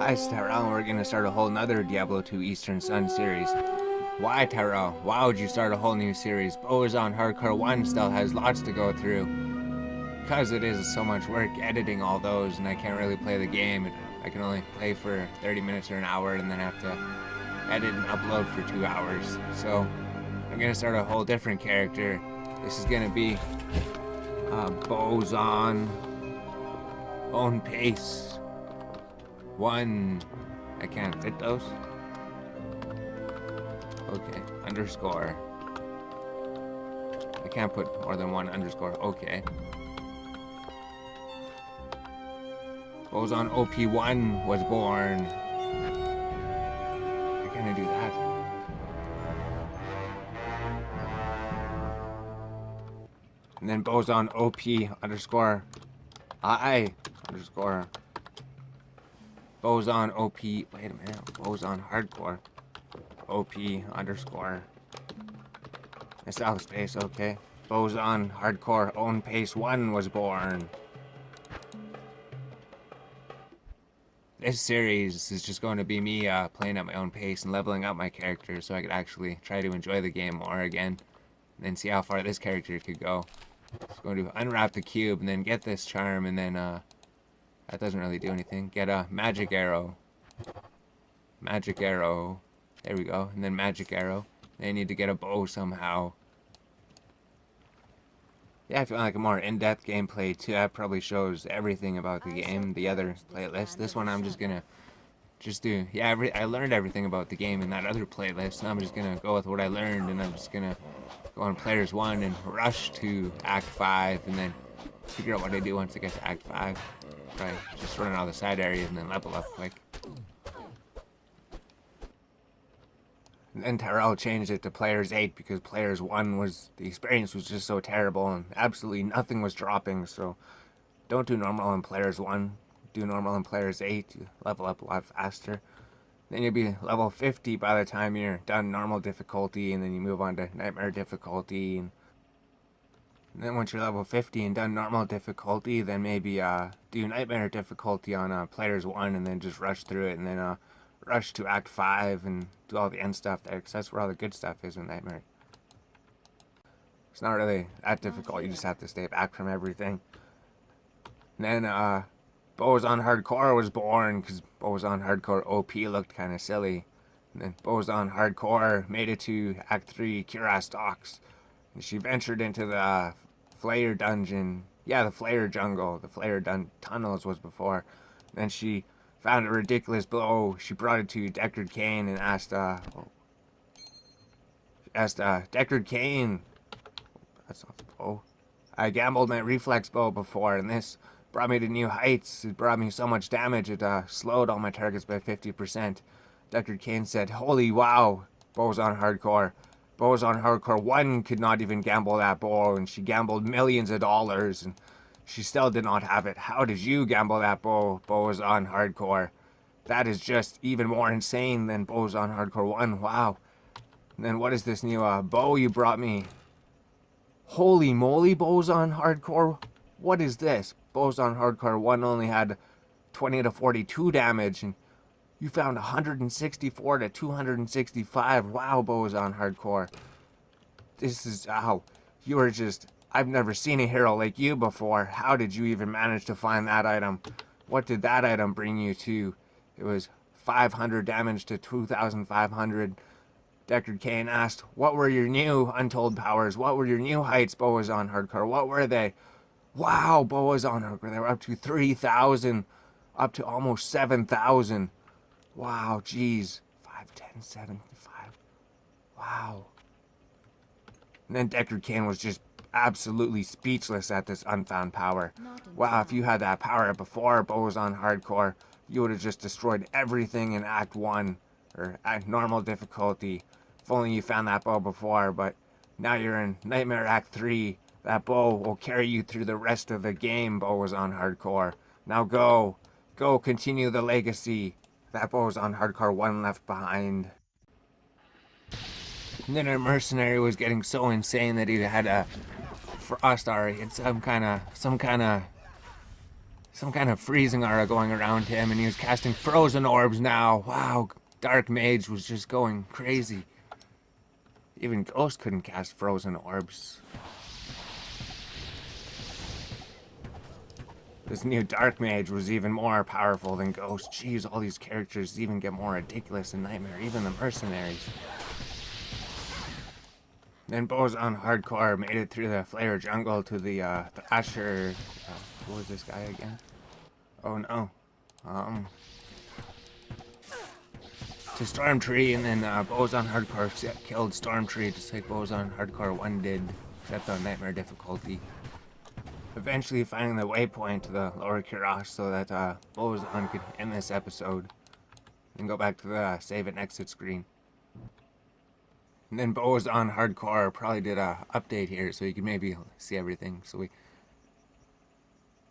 Hi, it's Tyrell, and we're gonna start a whole nother Diablo 2 Eastern Sun series. Why, Tyrell? Why would you start a whole new series? BowZon Hardcore 1 still has lots to go through. Because it is so much work editing all those, and I can't really play the game. I can only play for 30 minutes or an hour, and then have to edit and upload for 2 hours. So, I'm gonna start a whole different character. This is gonna be BowZon Own Pace 1. I can't fit those. Okay, underscore. I can't put more than one underscore. Okay. BowZon OP1 was born. How can I do that? And then BowZon OP underscore I underscore BowZon OP. Wait a minute. BowZon Hardcore OP underscore. It's out of space. Okay. BowZon Hardcore Own Pace 1 was born. This series is just going to be me playing at my own pace and leveling up my character so I could actually try to enjoy the game more again. And then see how far this character could go. Just going to unwrap the cube and then get this charm, and then that doesn't really do anything. Get a magic arrow. Magic arrow. There we go. And then magic arrow. Then I need to get a bow somehow. Yeah, if you want like a more in-depth gameplay too, that probably shows everything about the game. The other playlist. This one I'm just gonna do. Yeah, I learned everything about the game in that other playlist. Now I'm just gonna go with what I learned, and I'm just gonna go on Players 1 and rush to Act 5, and then figure out what I do once I get to Act 5. Probably just run all the side areas and then level up quick. And then Tyrell changed it to Players 8 because Players 1 the experience was just so terrible and absolutely nothing was dropping. So don't do normal in Players 1. Do normal in Players 8. You level up a lot faster. Then you'll be level 50 by the time you're done normal difficulty, and then you move on to nightmare difficulty. And then once you're level 50 and done normal difficulty, then maybe do nightmare difficulty on Players 1, and then just rush through it, and then rush to Act 5 and do all the end stuff there, because that's where all the good stuff is in nightmare. It's not really that difficult, you just have to stay back from everything. And then BowZon Hardcore was born because BowZon Hardcore OP looked kind of silly. And then BowZon Hardcore made it to Act 3 Kira's Docks. And she ventured into the Flayer Dungeon. Yeah, the Flayer Jungle. The Flayer Tunnels was before. And then she found a ridiculous bow. She brought it to Deckard Cain and asked Deckard Cain. That's not the bow. I gambled my reflex bow before, and this brought me to new heights. It brought me so much damage, it slowed all my targets by 50%. Deckard Cain said, "Holy wow, BowZon Hardcore. BowZon Hardcore 1 could not even gamble that bow, and she gambled millions of dollars, and she still did not have it. How did you gamble that bow, BowZon Hardcore? That is just even more insane than BowZon Hardcore 1. Wow. And then what is this new bow you brought me? Holy moly, BowZon Hardcore. What is this? BowZon Hardcore 1 only had 20 to 42 damage, and you found 164 to 265. Wow, BowZon Hardcore. This is, wow. You are just, I've never seen a hero like you before. How did you even manage to find that item? What did that item bring you to? It was 500 damage to 2,500. Deckard Cain asked, what were your new untold powers? What were your new heights, BowZon Hardcore? What were they? Wow, BowZon Hardcore. They were up to 3,000, up to almost 7,000. Wow, geez. 5, 10, 75. Wow. And then Deckard Cain was just absolutely speechless at this unfound power. Wow, if you had that power before BowZon Hardcore, you would have just destroyed everything in Act 1, or at normal difficulty. If only you found that bow before, but now you're in Nightmare Act 3. That bow will carry you through the rest of the game, BowZon Hardcore. Now go. Go continue the legacy that BowZon Hardcore 1 left behind. And then our mercenary was getting so insane that he had a Frost Ari and some kind of some kind of freezing aura going around him, and he was casting frozen orbs now. Wow, Dark Mage was just going crazy. Even Ghost couldn't cast frozen orbs. This new Dark Mage was even more powerful than Ghost. Jeez, all these characters even get more ridiculous in Nightmare, even the mercenaries. Then BowZonHC made it through the Flare Jungle to the Asher. Who was this guy again? Oh no. To Stormtree, and then BowZonHC killed Stormtree just like BowZonHC 1 did, except on Nightmare difficulty. Eventually finding the waypoint to the lower Kurosh so that BowZon could end this episode and go back to the save and exit screen. And then BowZonHC probably did a update here so you could maybe see everything. So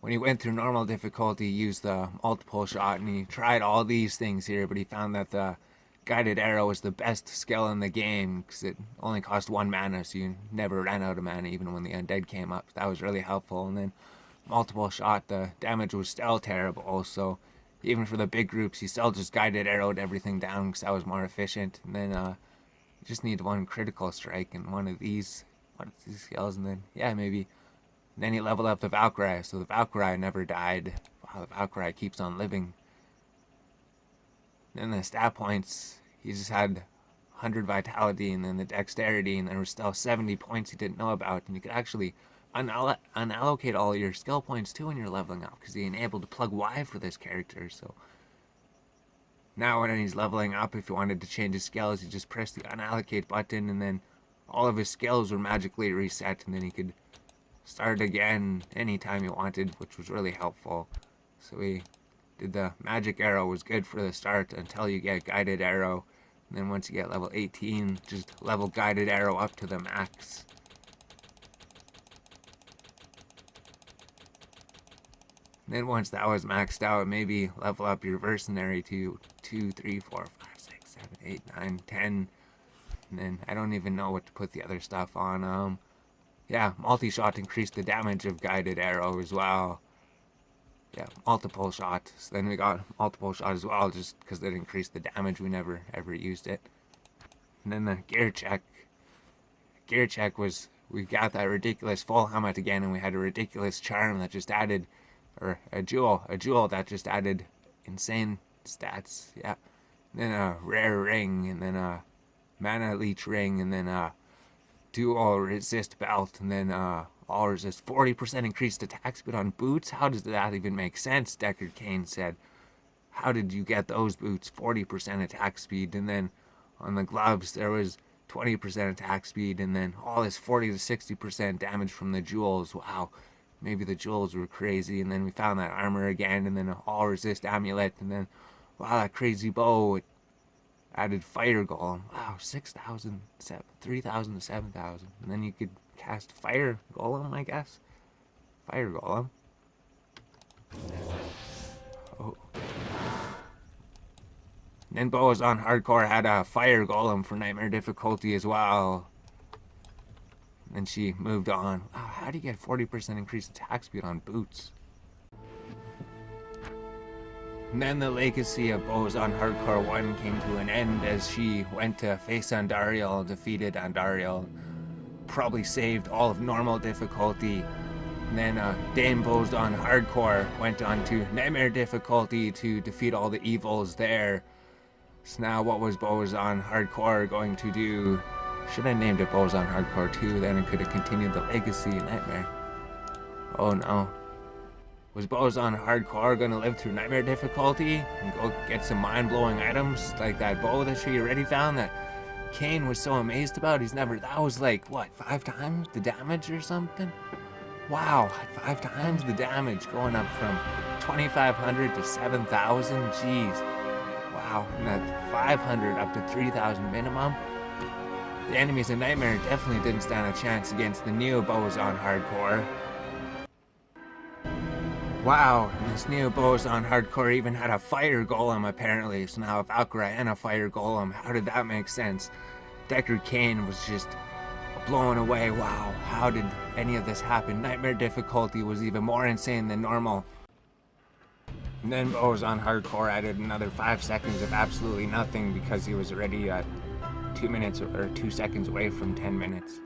when he went through normal difficulty, he used the multiple shot, and he tried all these things here, but he found that the guided arrow was the best skill in the game because it only cost 1 mana, so you never ran out of mana even when the undead came up. That was really helpful. And then multiple shot, the damage was still terrible, so even for the big groups, he still just guided arrowed everything down because that was more efficient. And then you just need 1 critical strike and one of these skills, and then yeah, maybe. Then he leveled up the Valkyrie, so the Valkyrie never died. Wow, the Valkyrie keeps on living. Then the stat points, he just had 100 vitality, and then the dexterity, and there were still 70 points he didn't know about. And you could actually unallocate all your skill points too when you're leveling up, because he enabled to plug Y for this character. So now when he's leveling up, if he wanted to change his skills, he just pressed the unallocate button, and then all of his skills were magically reset, and then he could start again anytime he wanted, which was really helpful. So we did the magic arrow, was good for the start until you get guided arrow, and then once you get level 18, just level guided arrow up to the max. And then once that was maxed out, maybe level up your mercenary to 2, 3, 4, 5, 6, 7, 8, 9, 10, and then I don't even know what to put the other stuff on. Yeah, multi-shot increased the damage of guided arrow as well. Yeah, multiple shot. So then we got multiple shot as well, just because it increased the damage. We never ever used it. And then the gear check. Gear check was, we got that ridiculous full helmet again, and we had a ridiculous charm that just added, or a jewel that just added insane stats. Yeah. And then a rare ring, and then a mana leech ring, and then a dual resist belt, and then all resist 40% increased attack speed on boots. How does that even make sense? Deckard Cain said, how did you get those boots 40% attack speed? And then on the gloves there was 20% attack speed, and then all this 40 to 60% damage from the jewels. Wow, maybe the jewels were crazy. And then we found that armor again, and then an all resist amulet, and then wow, that crazy bow, it added fire golem. Wow, 6,000, 3,000 to 7,000. And then you could cast fire golem, I guess. Fire golem. Oh. And then BowZonHC had a fire golem for nightmare difficulty as well. And then she moved on. Wow, how do you get 40% increased attack speed on boots? And then the legacy of BowZonHC 1 came to an end as she went to face Andariel, defeated Andariel, probably saved all of normal difficulty. And then Dame BowZonHC went on to nightmare difficulty to defeat all the evils there. So now what was BowZonHC going to do? Should have named it BowZonHC 2, then it could have continued the legacy in nightmare. Oh no. Was BowZonHC gonna live through nightmare difficulty and go get some mind-blowing items like that bow that she already found that Cain was so amazed about? That was like, what, 5 times the damage or something? Wow, 5 times the damage, going up from 2,500 to 7,000, jeez. Wow, and that 500 up to 3,000 minimum. The enemies in Nightmare definitely didn't stand a chance against the new BowZonHC. Wow, and this new BowZonHC even had a fire golem apparently, so now a Valkyrie and a fire golem. How did that make sense? Deckard Cain was just blown away. Wow, how did any of this happen? Nightmare difficulty was even more insane than normal. And then BowZonHC added another 5 seconds of absolutely nothing because he was already 2 minutes or 2 seconds away from 10 minutes.